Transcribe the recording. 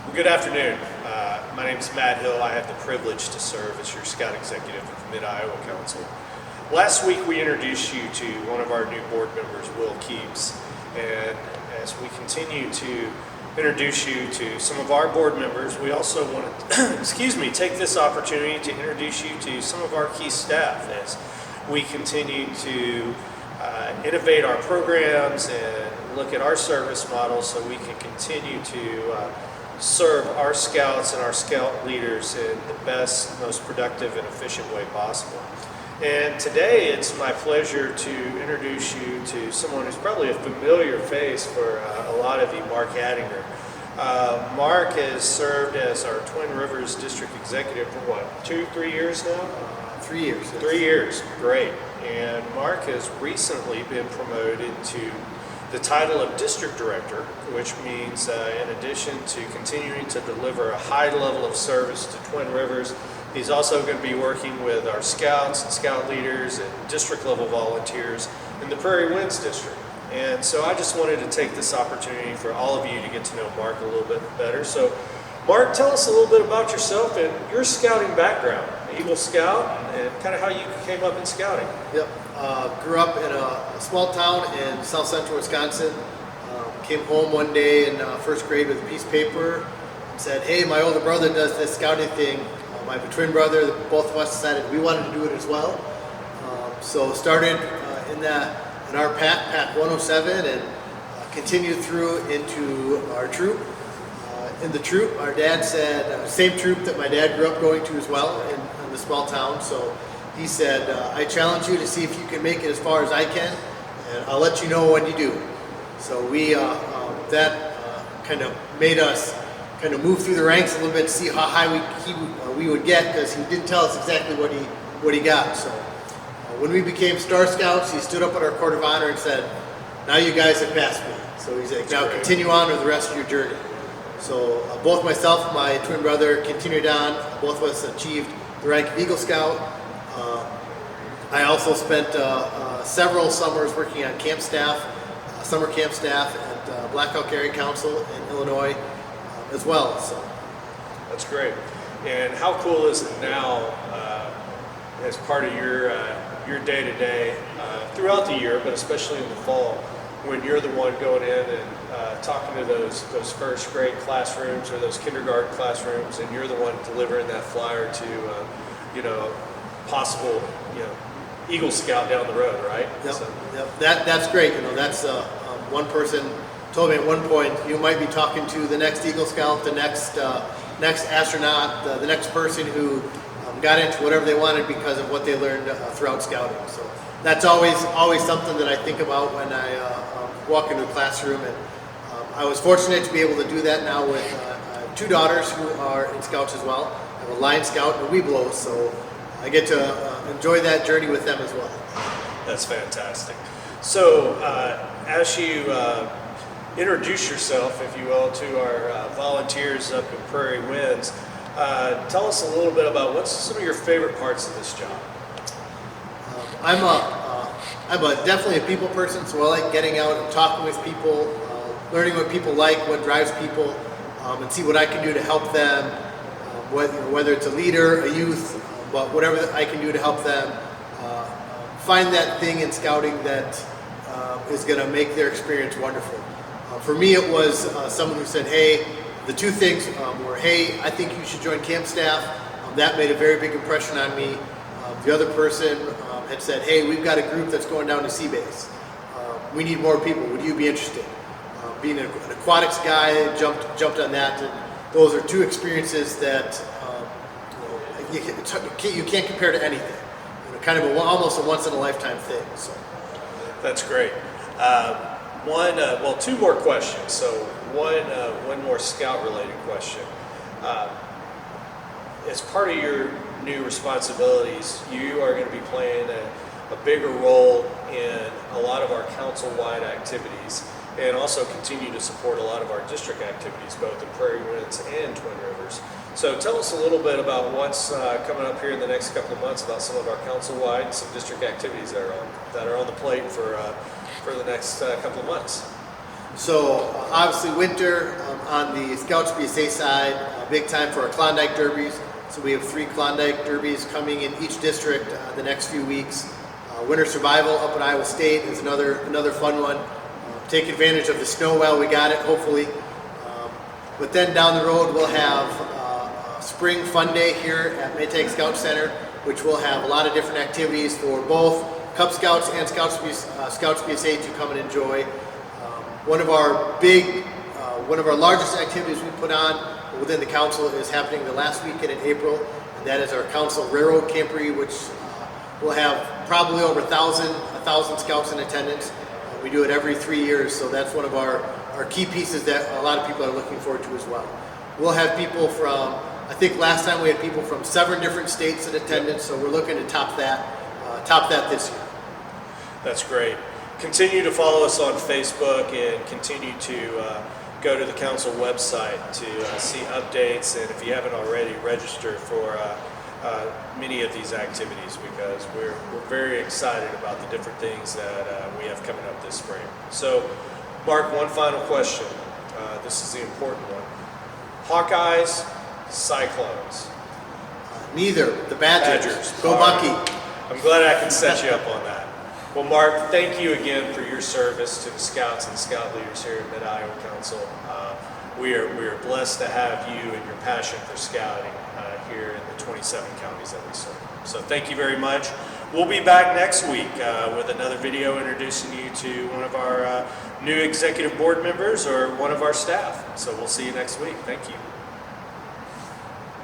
Well, good afternoon. My name is Matt Hill. I have the privilege to serve as your Scout Executive of Mid-Iowa Council. Last week we introduced you to one of our new board members, Will Keeps, and as we continue to introduce you to some of our board members, we also want to take this opportunity to introduce you to some of our key staff as we continue to innovate our programs and look at our service models so we can continue to serve our scouts and our scout leaders in the best, most productive and efficient way possible. And today it's my pleasure to introduce you to someone who's probably a familiar face for a lot of you, Mark Haddinger. Mark has served as our Twin Rivers District Executive for what, 2-3 years now? 3 years. Yes. 3 years, great. And Mark has recently been promoted to the title of District Director, which means in addition to continuing to deliver a high level of service to Twin Rivers, he's also going to be working with our scouts and scout leaders and district level volunteers in the Prairie Winds District. And so I just wanted to take this opportunity for all of you to get to know Mark a little bit better. So Mark, tell us a little bit about yourself and your scouting background, Eagle Scout, and kind of how you came up in scouting. Yep. Grew up in a small town in south central Wisconsin. Came home one day in first grade with a piece of paper and said, hey, my older brother does this scouting thing. My twin brother, both of us decided we wanted to do it as well. So started in our pack 107 and continued through into our troop. In the troop, our dad said, same troop that my dad grew up going to as well in the small town. So he said, I challenge you to see if you can make it as far as I can, and I'll let you know when you do. So that kind of made us kind of move through the ranks a little bit to see how high we would get, because he didn't tell us exactly what he got. So when we became Star Scouts, he stood up at our Court of Honor and said, now you guys have passed me. So he's like, now continue on with the rest of your journey. So both myself and my twin brother continued on. Both of us achieved the rank of Eagle Scout. I also spent several summers working on camp staff, summer camp staff at Black Hawk Area Council in Illinois as well. So that's great. And how cool is it now as part of your day-to-day throughout the year, but especially in the fall, when you're the one going in and talking to those first grade classrooms or those kindergarten classrooms, and you're the one delivering that flyer to possible Eagle Scout down the road, right? Yep. Yep. That's great. That's one person told me at one point, you might be talking to the next Eagle Scout, the next astronaut, the next person who got into whatever they wanted because of what they learned throughout scouting. So that's always something that I think about when I walk into a classroom. And I was fortunate to be able to do that now with 2 daughters who are in Scouts as well. I have a Lion Scout and a Weeblo, so I get to enjoy that journey with them as well. That's fantastic. So as you introduce yourself, if you will, to our volunteers up in Prairie Winds, tell us a little bit about what's some of your favorite parts of this job. I'm definitely a people person, so I like getting out and talking with people, learning what people like, what drives people, and see what I can do to help them, whether it's a leader, a youth, but whatever I can do to help them find that thing in scouting that is going to make their experience wonderful. For me, it was someone who said, hey, the 2 things were, hey, I think you should join camp staff. That made a very big impression on me. The other person had said, hey, we've got a group that's going down to sea base. We need more people. Would you be interested? Being an aquatics guy, jumped on that. And those are 2 experiences that you can't compare to anything. Kind of almost a once-in-a-lifetime thing. So that's great. 2 more questions. So one more scout-related question. As part of your new responsibilities, you are going to be playing a bigger role in a lot of our council-wide activities, and also continue to support a lot of our district activities, both in Prairie Winds and Twin Rivers. So tell us a little bit about what's coming up here in the next couple of months, about some of our council-wide and some district activities that are on the plate for the next couple of months. So obviously winter on the Scouts BSA side, big time for our Klondike Derbies. So we have 3 Klondike Derbies coming in each district the next few weeks. Winter Survival up in Iowa State is another fun one. Take advantage of the snow while we got it, hopefully. But then down the road we'll have Spring Fun Day here at Maytag Scout Center, which will have a lot of different activities for both Cub Scouts and Scouts BSA to come and enjoy. One of our largest activities we put on within the council is happening the last weekend in April, and that is our council railroad camporee, which will have probably over 1,000 scouts in attendance. We do it every 3 years, so that's one of our key pieces that a lot of people are looking forward to as well. We'll have people from, I think last time we had people from 7 different states in attendance, so we're looking to top that this year. That's great. Continue to follow us on Facebook and continue to go to the council website to see updates, and if you haven't already, register for many of these activities, because we're very excited about the different things that we have coming up this spring. So, Mark, one final question. This is the important one. Hawkeyes, Cyclones? Neither. The Badgers. Go All Bucky. right. I'm glad I can set you up on that. Well, Mark, thank you again for your service to the Scouts and Scout leaders here at Mid-Iowa Council. We are blessed to have you and your passion for scouting here in the 27 counties that we serve. So thank you very much. We'll be back next week with another video introducing you to one of our new executive board members or one of our staff. So we'll see you next week. Thank you.